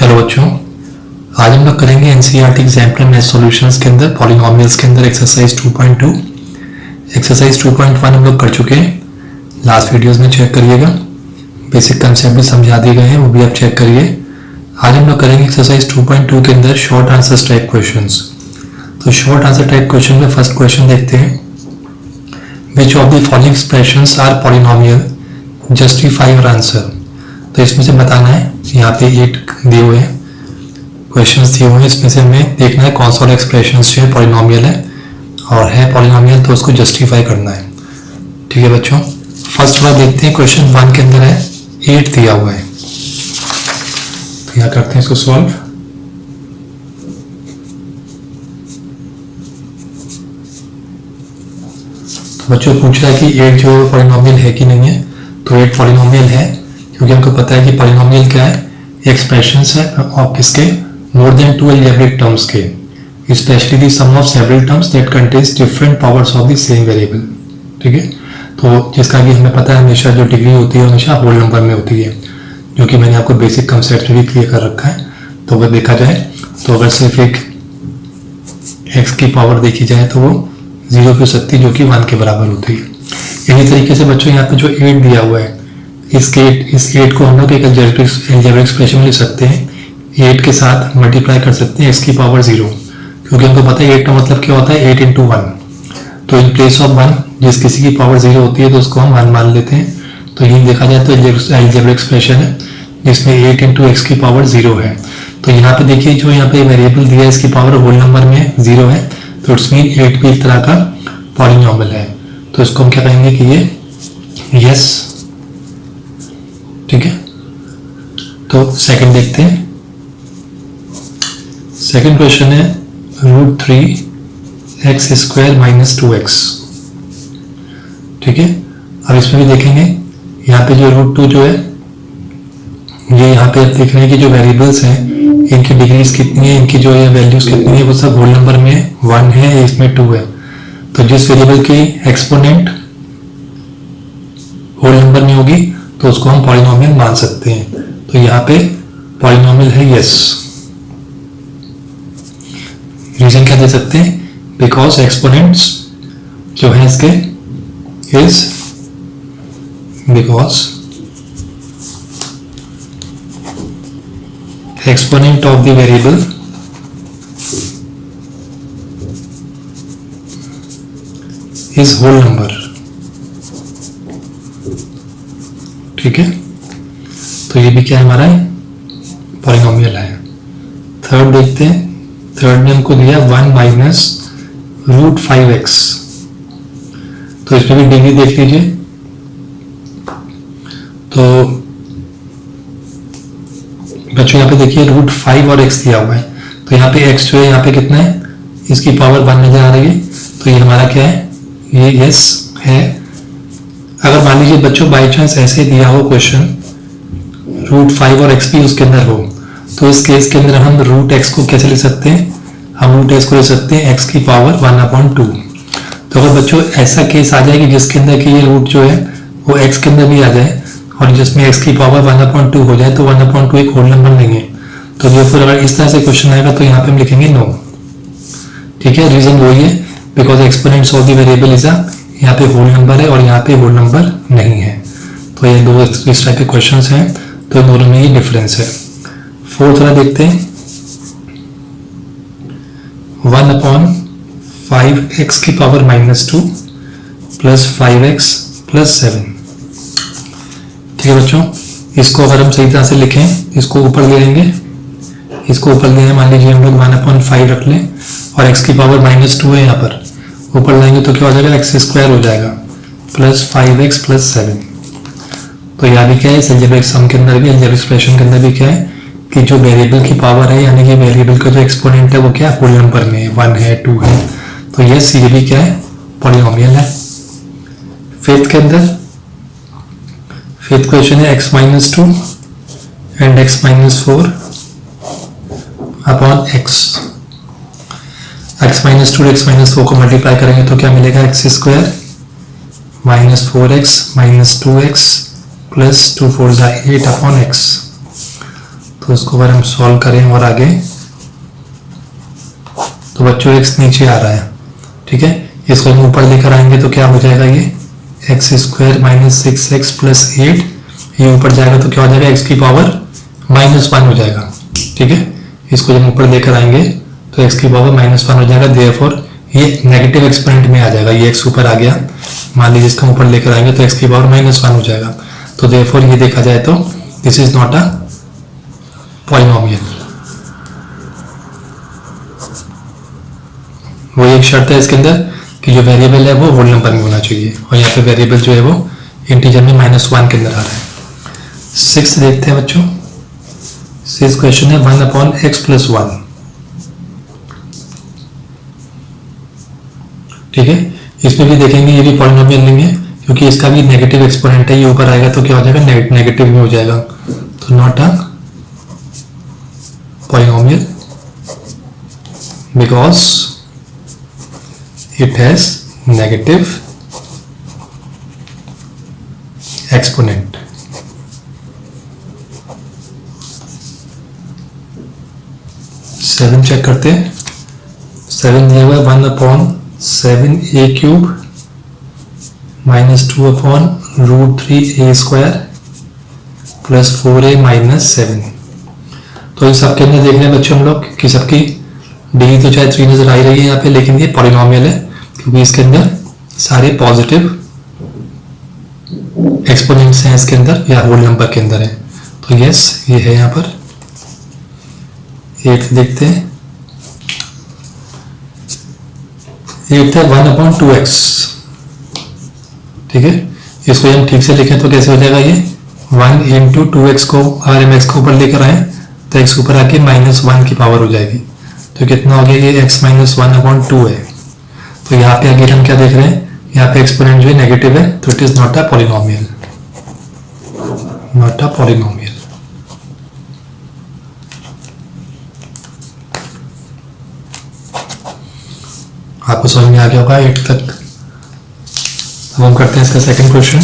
Hello बच्चों, आज हम लोग करेंगे एनसीईआरटी एग्जाम्पल मैथ सॉल्यूशंस के अंदर पॉलिनोमियल्स के अंदर एक्सरसाइज 2.2। एक्सरसाइज 2.1 हम लोग कर चुके हैं, लास्ट वीडियोस में चेक करिएगा। बेसिक कंसेप्ट भी समझा दिए गए हैं, वो भी आप चेक करिए। आज हम लोग करेंगे एक्सरसाइज 2.2 के अंदर शॉर्ट आंसर टाइप क्वेश्चंस। तो शॉर्ट आंसर टाइप क्वेश्चन में फर्स्ट क्वेश्चन देखते हैं, which of the following expressions are polynomial, justify your answer. तो इसमें से बताना है, यहाँ पे 8 दिए हुए हैं, क्वेश्चंस दिए हुए हैं, इसमें से हमें देखना है कौन सा वाला एक्सप्रेशंस जो है पॉलिनोमियल है और है पॉलिनोमियल तो उसको जस्टिफाई करना है। ठीक है बच्चों, फर्स्ट वाला देखते हैं। क्वेश्चन 1 के अंदर है 8 दिया हुआ है, तो यहाँ करते हैं इसको सॉल्व। तो बच्चों पूछ रहा है कि 8 जो पॉलिनोमियल है कि नहीं है, तो 8 पॉलिनोमियल है, क्योंकि हमको पता है कि पॉलिनोमियल क्या है, एक्सप्रेशंस है और किसके, मोर देन 2 अलजेब्रिक टर्म्स के, specially the sum of several terms that contains different powers of the same variable. ठीक है, तो जिसका कि हमें पता है हमेशा जो डिग्री होती है हमेशा होल नंबर में होती है, जो कि मैंने आपको बेसिक कंसेप्ट में भी क्लियर कर रखा है। तो अगर देखा जाए तो अगर सिर्फ एक x की पावर देखी जाए तो वो 0 की शक्ति जो कि 1 के बराबर होती है। इसी तरीके से बच्चों यहाँ पे जो 8 दिया हुआ है, इस 8 को हम लोग एक अलजेब्रिक एक्सप्रेशन में लिख सकते हैं, 8 के साथ मल्टीप्लाई कर सकते हैं x की पावर 0, क्योंकि हमको पता है 8 का मतलब क्या होता है, 8 into 1। तो इन प्लेस ऑफ 1 जिस किसी की पावर 0 होती है तो उसको हम 1 मान लेते हैं। तो यही देखा जाए तो अलजेब्रिक एक्सप्रेशन है जिसमें 8 into x की पावर 0 है। तो यहाँ पे देखिए जो यहाँ पे वेरिएबल दिया है इसकी पावर होल नंबर में 0 है, तो इट्स मीन 8 भी एक तरह का पॉलिनोमियल है। तो इसको हम क्या कहेंगे कि ये यस। ठीक है, तो सेकंड देखते हैं। सेकंड क्वेश्चन है √3x² - 2x। ठीक है, अब इसमें भी देखेंगे यहाँ पे जो √2 जो है, ये यहाँ पे देख रहे हैं कि जो वेरिएबल्स हैं इनकी डिग्रीज कितनी है, इनकी जो है वैल्यूज कितनी है, वो सब होल नंबर में 1 है, इसमें 2 है। तो जिस वेरिएबल की एक्सपोनेंट होल नंबर में होगी तो उसको हम पॉलिनोमियल मान सकते हैं। तो यहाँ पे पॉलिनोमियल है यस। रीजन क्या दे सकते हैं, बिकॉज एक्सपोनेंट्स जो है इसके is because exponent of the variable is whole number. ठीक है, तो ये भी क्या है हमारा पॉलिनोमियल है। थर्ड देखते हैं, थर्ड ने हमको दिया 1 - √5x। तो इसमें भी डिग्री देख लीजिए। तो बच्चों यहाँ पे देखिए √5 और x दिया हुआ है, तो यहाँ पे x जो है यहाँ पे कितना है, इसकी पावर 1 नजर आ रही है, तो ये हमारा क्या है, ये यस है। अगर मान लीजिए बच्चों बाई चांस ऐसे दिया हो क्वेश्चन, √5 और x भी उसके अंदर हो, तो इस केस के अंदर हम √x को कैसे लिख सकते हैं, हम √x को लिख सकते हैं x की पावर 1/2। तो अगर बच्चों ऐसा केस आ जाए कि जिसके अंदर कि ये रूट जो है वो x के अंदर भी आ जाए और जिसमें x की पावर 1/2 हो जाए, तो 1/2 एक होल नंबर नहीं है। तो फिर अगर इस तरह से क्वेश्चन आएगा तो यहाँ पे हम लिखेंगे नो। ठीक है, रीजन वही है, because exponents of the variable is यहाँ पे होल नंबर है और यहाँ पे होल नंबर नहीं है। तो ये दो इस टाइप के क्वेश्चन हैं, तो दोनों में ये डिफरेंस है। फोर्थ वाला देखते हैं, 1/5x की पावर -2 + 5x + 7। ठीक है बच्चों, इसको अगर हम सही तरह से लिखें, इसको ऊपर ले लेंगे, इसको ऊपर ले, मान लीजिए हम लोग 1/5 रख लें और x की पावर -2 है, यहाँ पर ऊपर लाएंगे तो क्या हो जाएगा, x² हो जाएगा + 5x + 7। तो यहाँ भी क्या है, अलजेब्रिक सम के अंदर भी, अलजेब्रिक एक्सप्रेशन के अंदर भी क्या है कि जो वेरिएबल की पावर है, यानी कि वेरिएबल का जो एक्सपोनेंट है वो क्या है, होल नंबर में 1 है, 2 है। तो यस, ये भी क्या है, पॉलिनोमियल है। फिफ्थ के अंदर, फिफ्थ क्वेश्चन है x - 2 and x - 4 upon x। x - 2 और x - 4 को मल्टीप्लाई करेंगे तो क्या मिलेगा, x² - 4x - 2x + 2 4 8 upon x। तो इसको अगर हम सॉल्व करें और आगे, तो बच्चों x नीचे आ रहा है, ठीक है। इसको हम ऊपर लेकर आएंगे तो क्या हो जाएगा, ये x square minus 6x plus 8, ये ऊपर जाएगा तो क्या हो जाएगा, x की पावर -1 हो जाएगा, ठीक है। इसको जब ऊपर लेकर आएंगे तो x की पावर -1 हो जाएगा, देयरफॉर ये नेगेटिव एक्सपोनेंट में आ जाएगा, ये x ऊपर आ गया, मान लीजिए इसका ऊपर लेकर आएंगे तो x की पावर -1 हो जाएगा। तो देयरफॉर ये देखा जाए तो this is not a polynomial. वो एक शर्त है इसके अंदर कि जो वेरिएबल है वो होल नंबर में होना चाहिए, और यहाँ पे वेरिएबल जो है वो इंटीजर में -1 के अंदर आ रहा है। 6 देखते हैं बच्चों। 6 क्वेश्चन है 1/x+1, ठीक है। इसमें भी देखेंगे ये भी पॉलिनोमियल नहीं है, क्योंकि इसका भी नेगेटिव एक्सपोनेंट है, ये ऊपर आएगा तो क्या हो जाएगा, नेगेटिव में हो जाएगा, तो not a polynomial because it has negative exponent। Seven check करते हैं। 7 दिया हुआ है 1/7a³ -2/√3a² प्लस 4a - 7। तो इस सबके अंदर देख रहे हैं बच्चों हम लोग कि सबकी डिग्री तो चाहे 3 नजर आ ही रही है यहाँ पे, लेकिन ये पॉलिनोमियल है क्योंकि इसके अंदर सारे पॉजिटिव एक्सपोनेंट्स हैं इसके अंदर, या होल नंबर के अंदर है। तो यस ये है यहाँ पर। 8 देखते हैं। 8 है 1/2x, ठीक है। इसको हम ठीक से लिखें तो कैसे हो जाएगा, ये 1 × 2x को RMX को ऊपर लेकर आए तो x ऊपर आके -1 की पावर हो जाएगी, तो कितना हो गया, ये x - 1/2 है। तो यहाँ पे अगर हम क्या देख रहे हैं, यहाँ पे एक्सपोनेंट जो है नेगेटिव है, तो it is not a polynomial, not a polynomial. आपको समझ में आ गया होगा 8 तक। अब हम करते हैं इसका सेकंड क्वेश्चन।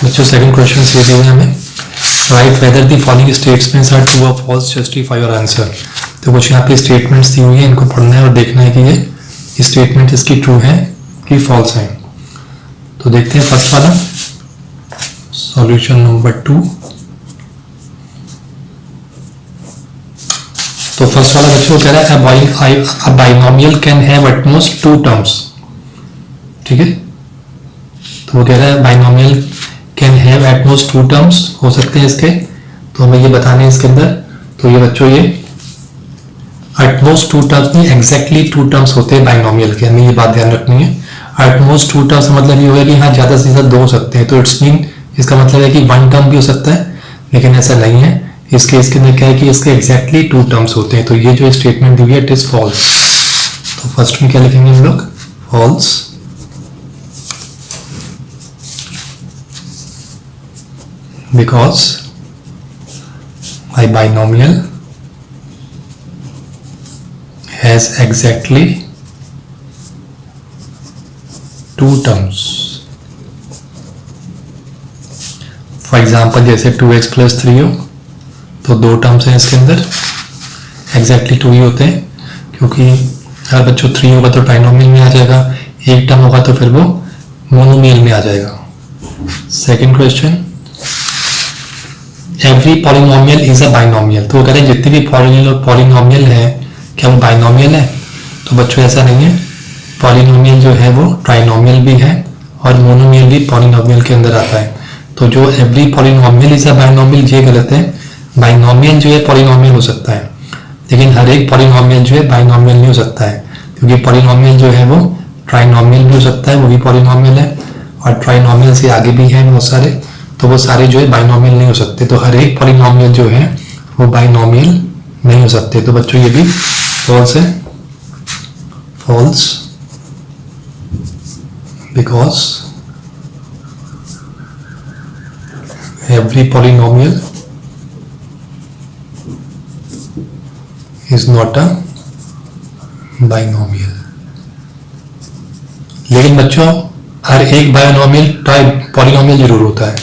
बच्चों सेकंड क्वेश्चन ये दिए हुए हमें, right whether the following statements are true और फॉल्स, जस्टिफाई योर आंसर। तो कुछ यहाँ पे स्टेटमेंट्स दी हुई है, इनको पढ़ना है और देखना है कि ये स्टेटमेंट इसकी ट्रू है कि फॉल्स है। तो देखते हैं फर्स्ट वाला, सॉल्यूशन नंबर 2। तो फर्स्ट वाला बच्चों कह रहा है a binomial can have at most 2 terms, ठीक है। तो वो कह रहा है binomial can have at most 2 terms हो सकते हैं इसके, तो हमें ये बताने हैं इसके अंदर। तो ये बच्चों ये एटमोस्ट 2 टर्म्स नहीं, एग्जैक्टली 2 टर्म्स होते हैं बाइनोमियल के, हमें ये बात ध्यान रखनी है। एटमोस्ट 2 टर्म्स मतलब ये होगा कि हाँ ज्यादा से ज्यादा 2 हो सकते हैं, तो इट्स मीन इसका मतलब है कि 1 टर्म भी हो सकता है, लेकिन ऐसा नहीं है। इसके अंदर क्या है कि इसके एग्जैक्टली 2 टर्म्स होते हैं। तो ये जो स्टेटमेंट दी हुई है इट इज फॉल्स। तो फर्स्ट में क्या लिखेंगे हम लोग, false. Because my binomial has exactly 2 terms। For example जैसे 2x + 3 हो तो 2 टर्म्स हैं इसके अंदर, एग्जैक्टली 2 ही होते हैं, क्योंकि अगर बच्चों 3 होगा तो ट्राइनोमियल में आ जाएगा, 1 टर्म होगा तो फिर वो मोनोमियल में आ जाएगा। Second question, every polynomial is a binomial. तो वो कह रहे हैं जितने भी पॉलिनोमियल है क्या वो बाइनोमियल है? तो बच्चों ऐसा नहीं है, पॉलिनोमियल जो है वो ट्राइनोमियल भी है और मोनोमियल भी पॉलिनोमियल के अंदर आता है। तो जो every polynomial is a binomial ये गलत है। बाइनोमियल जो है पॉलिनोमियल हो सकता है, लेकिन हर एक पॉलिनोमियल जो है बाइनोमियल नहीं हो सकता है, क्योंकि पॉलिनोमियल जो है वो ट्राइनोमियल भी हो सकता है, वो भी पॉलिनोमियल है, और ट्राइनोमियल से आगे भी है बहुत सारे, तो वो सारे जो है बाइनोमियल नहीं हो सकते। तो हर एक पॉलिनोमियल जो है वो बाइनोमियल नहीं हो सकते। तो बच्चों ये भी फॉल्स है, false, because every polynomial is not a binomial। लेकिन बच्चों हर एक पॉलिनोमियल जरूर होता है,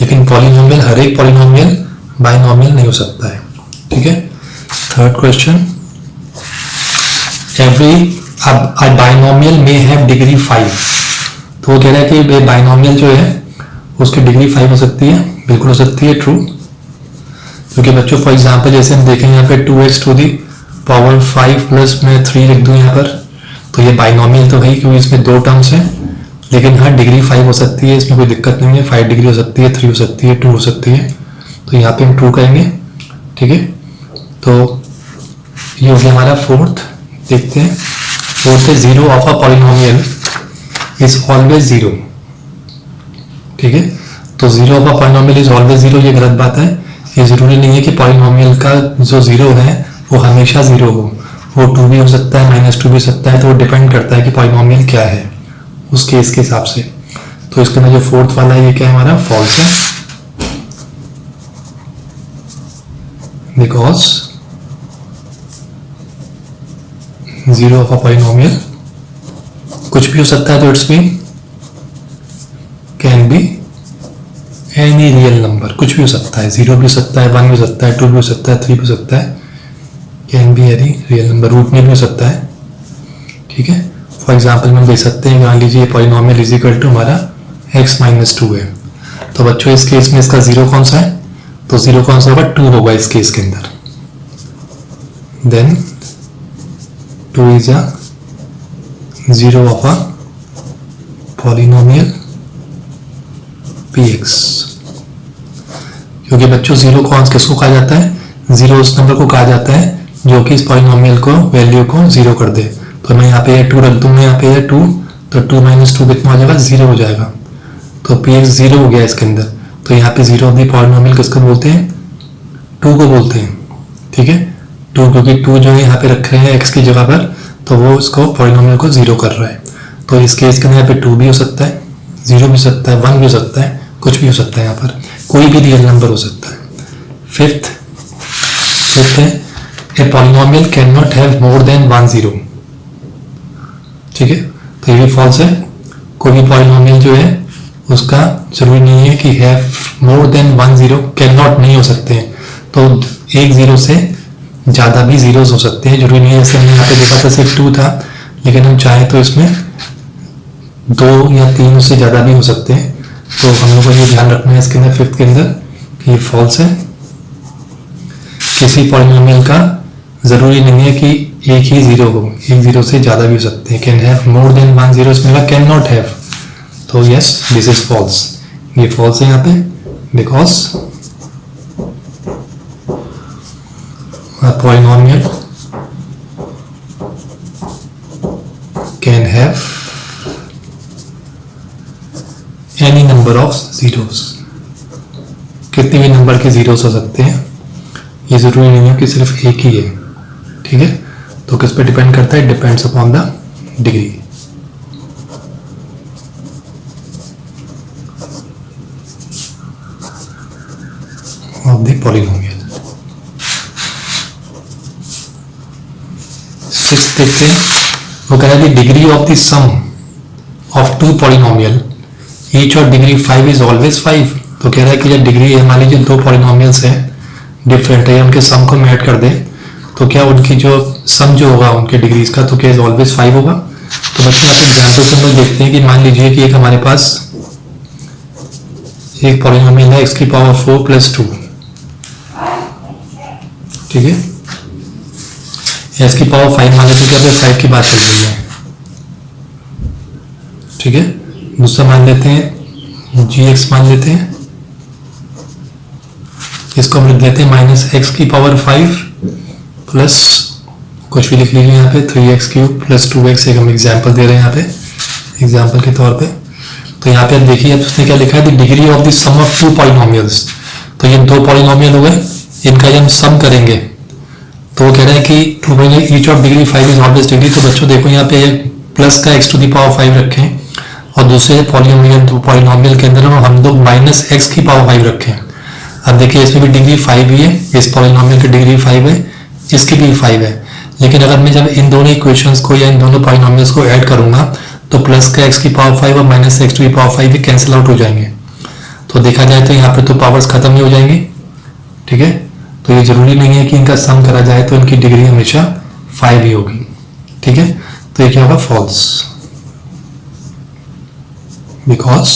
लेकिन पॉलिनोमियल हर एक पॉलिनोमियल बाइनॉमियल नहीं हो सकता है। ठीक है, third question, a binomial may have degree 5। तो वो कह रहा है कि बाइनॉमियल जो है उसकी डिग्री 5 हो सकती है। बिल्कुल हो सकती है, ट्रू। क्योंकि बच्चों फॉर एग्जांपल जैसे हम देखें यहाँ पे 2x to the power 5 plus मैं 3 लिख दूं यहाँ पर, तो ये बाइनॉमियल तो है क्योंकि इसमें दो टर्म्स हैं, लेकिन हाँ डिग्री 5 हो सकती है, इसमें कोई दिक्कत नहीं है। 5 डिग्री हो सकती है, 3 हो सकती है, 2 हो सकती है, तो यहाँ पे हम ट्रू करेंगे। ठीक है, तो ये हो गया हमारा फोर्थ। देखते हैं फोर्थ है, zero of a polynomial is always zero. ठीक है, तो zero of a polynomial is always zero, ये गलत बात है। ये जरूरी नहीं है कि पॉलिनोमियल का जो जीरो है वो हमेशा जीरो हो, वो 2 भी हो सकता है, -2 भी हो सकता है, तो वो डिपेंड करता है कि पॉलिनोमियल क्या है उस केस के हिसाब से। तो इसके अंदर जो फोर्थ वाला है ये क्या है हमारा, फॉल्स है, because zero of a polynomial कुछ भी हो सकता है, तो it's mean can be any real number, कुछ भी हो सकता है, 0 भी हो सकता है, 1 भी हो सकता है, 2 भी हो सकता है, 3 भी हो सकता है, can be any real number, root में भी हो सकता है। ठीक है, फॉर एग्जाम्पल हम देख सकते हैं, मान लीजिए पॉलिनोमियल इज इक्वल टू हमारा x-2 है, तो बच्चों इस केस में इसका जीरो कौन सा है, तो जीरो कौन सा होगा, 2 होगा इस केस के अंदर। Then 2 is a zero of a polynomial px, क्योंकि बच्चों जीरो कौन किसको कहा जाता है, जीरो उस नंबर को कहा जाता है जो कि इस पॉलिनोमियल को वैल्यू को जीरो कर दे। तो मैं यहाँ पे 2 रख दूंगा, यहाँ पे 2, तो 2 - 2 कितना हो जाएगा, 0 हो जाएगा। तो px 0 हो गया इसके अंदर। तो यहाँ पे जीरो ऑफ द पॉलिनोमियल किसको बोलते हैं, 2 को बोलते हैं। ठीक है, 2, क्योंकि 2 जो है यहाँ पे रख रहे हैं x की जगह पर, तो वो इसको पॉलिनोमियल को जीरो कर रहा है। तो इस केस के अंदर यहाँ पे 2 भी हो सकता है, 0 भी हो सकता है, 1 भी हो सकता है, कुछ भी हो सकता है, यहाँ पर कोई भी रियल नंबर हो सकता है। फिफ्थ है, a polynomial can not have more than 1 0। ठीक है, तो ये भी फॉल्स है। कोई भी पॉलिनोमियल जो है उसका जरूरी नहीं है कि have more than 1 0, can not नहीं हो सकते हैं, तो एक जीरो से ज्यादा भी जीरोस हो सकते हैं, जरूरी नहीं है। जैसे हमने यहाँ पे देखा था सिर्फ 2 था, लेकिन हम चाहें तो इसमें 2 या 3 से ज्यादा भी हो सकते हैं। तो हम लोग को ये ध्यान रखना है इसके अंदर, फिफ्थ के अंदर, कि ये फॉल्स है। किसी पॉलिनोमियल का जरूरी नहीं है कि एक ही जीरो हो, एक जीरो से ज्यादा भी हो सकते हैं। कैन हैव मोर देन 1 0, इसमें कैन नॉट हैव, तो यस दिस इज फॉल्स, ये फॉल्स है यहाँ पे, because polynomial can have any number of zeros, कितने भी नंबर के जीरोस हो सकते हैं, ये जरूरी नहीं है कि सिर्फ एक ही है। ठीक है, तो किस पे डिपेंड करता है, depends upon the degree. Of the polynomial. Sixth देखते हैं, वो कह रहा है degree of the sum of 2 polynomial each और डिग्री 5 इज ऑलवेज 5। तो कह रहा है कि जब डिग्री है, मान लीजिए 2 पॉलिनोमियल्स हैं डिफरेंट है, उनके सम को ऐड कर दे, तो क्या उनकी जो सम जो होगा उनके डिग्रीज का, तो क्या इज ऑलवेज 5 होगा। तो बच्चों आप एग्जाम्पल से हम लोग देखते हैं कि मान लीजिए कि एक हमारे पास एक पॉलिनोमियल है x की पावर 4 + 2। ठीक है, x की पावर 5 मान लेते हैं, क्या 5 की बात चल रही है। ठीक है, दूसरा मान लेते हैं gx मान लेते हैं, इसको हम लिख देते हैं -x की पावर 5 प्लस कुछ भी लिख लीजिए यहाँ पे 3x³ + 2x, एक हम एग्जाम्पल दे रहे हैं यहाँ पे एग्जाम्पल के तौर पे। तो यहाँ पे आप देखिए, अब उसने क्या लिखा है, the degree of the sum of 2 polynomials. तो ये 2 पॉलिनोमियल हो गए, इनका जब हम सम करेंगे तो वो कह रहे हैं कि 2 each of degree 5 is always degree. तो बच्चों देखो यहाँ पे प्लस का x⁵ रखें, और दूसरे पॉलिनोमियल के अंदर हम लोग -x⁵ रखें। अब देखिए इसमें भी डिग्री 5 ही है, इस पॉलिनोमियल की डिग्री 5 है, इसकी भी 5 है, लेकिन अगर मैं जब इन दोनों इक्वेशंस को या इन दोनों पॉलिनोमियल्स को ऐड करूंगा तो प्लस का x⁵ और -x⁵ कैंसिल आउट हो जाएंगे। तो देखा जाए तो यहाँ पे तो पावर्स खत्म ही हो जाएंगी, ठीक है, तो ये जरूरी नहीं है कि इनका सम करा जाए तो इनकी डिग्री हमेशा 5 ही होगी। ठीक है, तो ये क्या होगा, फॉल्स, बिकॉज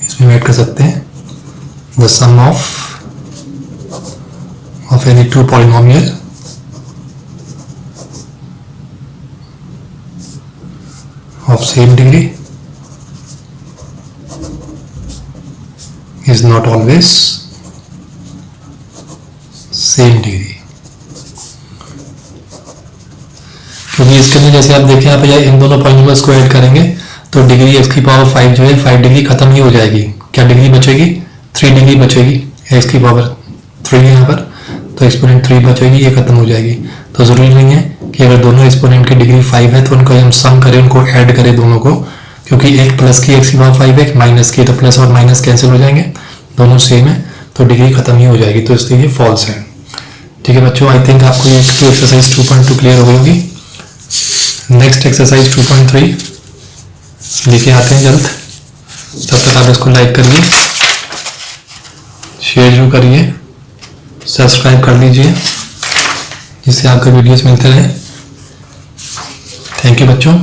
इसमें ऐड कर सकते हैं the sum of any two polynomial of same degree is not always same degree। क्योंकि इसके अंदर जैसे आप देखें, आप इन दोनों पॉलिनोमियल्स को ऐड करेंगे तो डिग्री x की पावर 5 जो है 5 डिग्री खत्म ही हो जाएगी। क्या डिग्री बचेगी, 3 डिग्री बचेगी, x की पावर 3 यहाँ पर, तो एक्सपोनेंट 3 बचेगी, ये खत्म हो जाएगी। तो जरूरी नहीं है कि अगर दोनों एक्सपोनेंट की डिग्री 5 है तो उनको हम सम करें, उनको ऐड करें दोनों को, क्योंकि एक प्लस की x की पावर 5 है, एक माइनस की, तो प्लस और माइनस कैंसिल हो जाएंगे, दोनों सेम है तो डिग्री खत्म ही हो जाएगी, तो इसलिए ये फॉल्स है। ठीक है बच्चों, आई थिंक आपको ये एक्सरसाइज 2.2 क्लियर हो गई होगी। नेक्स्ट एक्सरसाइज 2.3 लेके आते हैं जल्द, तब तक आप इसको लाइक करिए, शेयर जो करिए, सब्सक्राइब कर लीजिए, जिससे आपको वीडियोस मिलते रहे। थैंक यू बच्चों।